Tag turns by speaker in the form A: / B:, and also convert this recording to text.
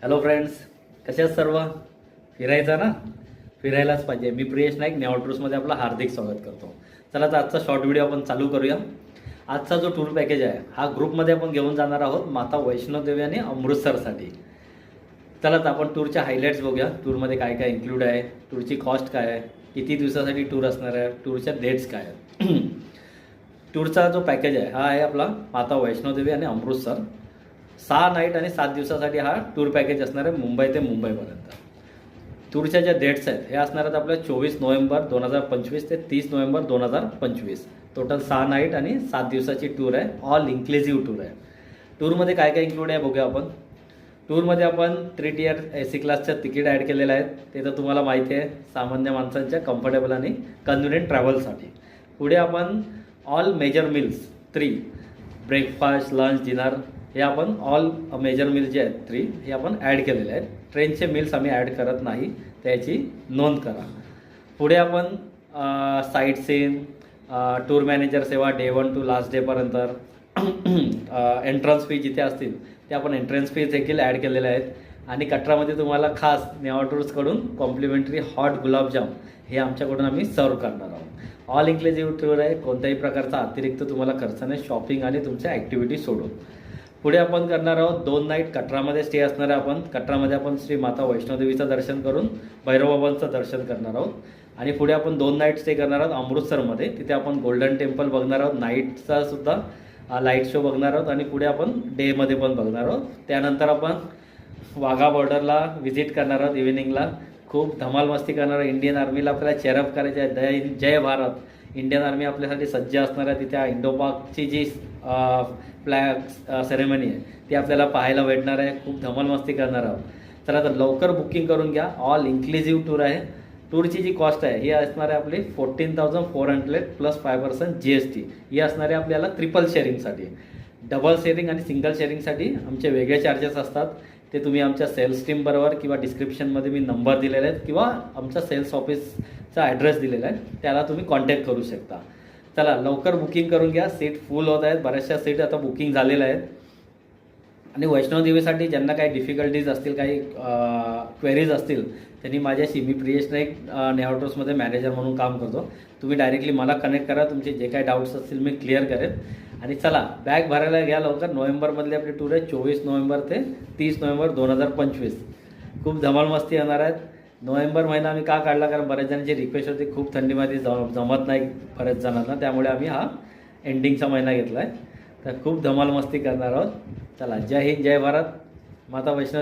A: Hello friends, कसे आहेत सर्व? फिरायचं ना? फिरायलाच पाहिजे. मी प्रियेश नाईक, नेहा टूर्समध्ये आपलं हार्दिक स्वागत करतो. चला तर आजचा शॉर्ट व्हिडिओ आपण चालू करूया. आजचा जो टूर पॅकेज आहे हा ग्रुपमध्ये आपण घेऊन जाणार आहोत माता वैष्णोदेवी आणि अमृतसरसाठी. चला तर आपण टूरच्या हायलाईट्स बघूया. टूरमध्ये काय काय इन्क्लूड आहे, टूरची कॉस्ट काय आहे, किती दिवसासाठी टूर असणार आहे, टूरच्या डेट्स काय आहेत. टूरचा जो पॅकेज आहे हा आहे आपला माता वैष्णोदेवी आणि अमृतसर. 6 नाईट आणि 7 दिवसासाठी हा टूर पॅकेज असणार आहे मुंबई ते मुंबईपर्यंत. टूरच्या ज्या डेट्स आहेत हे असणार आहेत आपल्या 24 नोव्हेंबर 2025 ते 30 नोव्हेंबर 2025. टोटल 6 नाईट आणि 7 दिवसाची टूर आहे. ऑल इन्क्लुझिव्ह टूर आहे. टूरमध्ये काय काय इन्क्लूड आहे बघूया आपण. टूरमध्ये आपण 3 टियर AC क्लासचं तिकीट ॲड केलेलं आहे. ते तर तुम्हाला माहिती आहे, सामान्य माणसांच्या कम्फर्टेबल आणि कन्व्हिनियंट ट्रॅव्हलसाठी. पुढे आपण all major meals 3 breakfast, lunch, dinner हे आपण ऑल मेजर मिल्स जे आहेत 3 हे आपण ॲड केलेले आहेत. ट्रेनचे मिल्स आम्ही ॲड करत नाही, त्याची नोंद करा. पुढे आपण साईट सीन, टूर मॅनेजर सेवा डे 1 टू लास्ट डेपर्यंत, एंट्रन्स फी जिथे असतील ते आपण एंट्रन्स फीज देखील ॲड केलेले आहेत. आणि कटरामध्ये तुम्हाला खास नेहा टूर्सकडून कॉम्प्लिमेंटरी हॉट गुलाबजाम हे आमच्याकडून आम्ही सर्व करणार आहोत. ऑल इन्क्लुझिव्ह टूर आहे. कोणत्याही प्रकारचा अतिरिक्त तुम्हाला खर्च नाही, शॉपिंग आणि तुमच्या ॲक्टिव्हिटी सोडून. पुढे आपण करणार आहोत 2 नाईट कटरामध्ये स्टे असणार आहे. आपण कटरामध्ये आपण श्री माता वैष्णोदेवीचं दर्शन करून भैरवबाबांचं दर्शन करणार आहोत. आणि पुढे आपण 2 नाईट स्टे करणार आहोत अमृतसरमध्ये. तिथे आपण गोल्डन टेम्पल बघणार आहोत, नाईटचा सुद्धा लाईट शो बघणार आहोत आणि पुढे आपण डेमध्ये पण बघणार आहोत. त्यानंतर आपण वाघा बॉर्डरला व्हिजिट करणार आहोत इव्हिनिंगला. खूप धमाल मस्ती करणार आहोत. इंडियन आर्मीला आपल्याला चेअरअप करायचे आहे. जय भारत. इंडियन आर्मी आपल्यासाठी सज्ज असणार आहे. तिथे इंडो पाकची जी फ्लॅग सेरेमनी आहे ती आपल्याला पाहायला भेटणार आहे. खूप धमाल मस्ती करणार आहोत. चला तर लवकर बुकिंग करून घ्या. ऑल इन्क्लुझिव्ह टूर आहे. टूरची जी कॉस्ट आहे ही असणार आहे आपली 14,400 प्लस 5% GST. ही असणार आहे आपल्याला ट्रिपल शेअरिंगसाठी. डबल शेअरिंग आणि सिंगल शेअरिंगसाठी आमचे वेगळे चार्जेस असतात. ते तुम्ही आमच्या सेल्स टीम बरोबर किंवा डिस्क्रिप्शनमध्ये मी नंबर दिलेले आहेत किंवा आमचा सेल्स ऑफिसचा ॲड्रेस दिलेला आहे, त्याला तुम्ही कॉन्टॅक्ट करू शकता. चला लवकर बुकिंग करून घ्या. सीट फुल होत आहेत. बऱ्याचशा सीट आता बुकिंग झालेल्या आहेत. आणि वैष्णोदेवीसाठी ज्यांना काही डिफिकल्टीज असतील, काही क्वेरीज असतील, त्यांनी माझ्याशी, मी प्रियेश नाईक नेहा टूर्समध्ये मॅनेजर म्हणून काम करतो, तुम्ही डायरेक्टली मला कनेक्ट करा. तुमचे जे काही डाऊट्स असतील मी क्लिअर करेन. आणि चला बॅग भरायला घ्या लवकर. नोव्हेंबरमधली आपली टूर आहे 24 नोव्हेंबर ते 30 नोव्हेंबर 2025. खूप धमाल मस्ती येणार आहेत. नोव्हेंबर महिना आम्ही का काढला, कारण बऱ्याच जणांची रिक्वेस्ट होती, खूप थंडीमध्ये जमत नाही बऱ्याच जणांना, त्यामुळे आम्ही हा एंडिंगचा महिना घेतला आहे. तर खूप धमाल मस्ती करणार आहोत. चला, जय हिंद, जय भारत. माता वैष्णो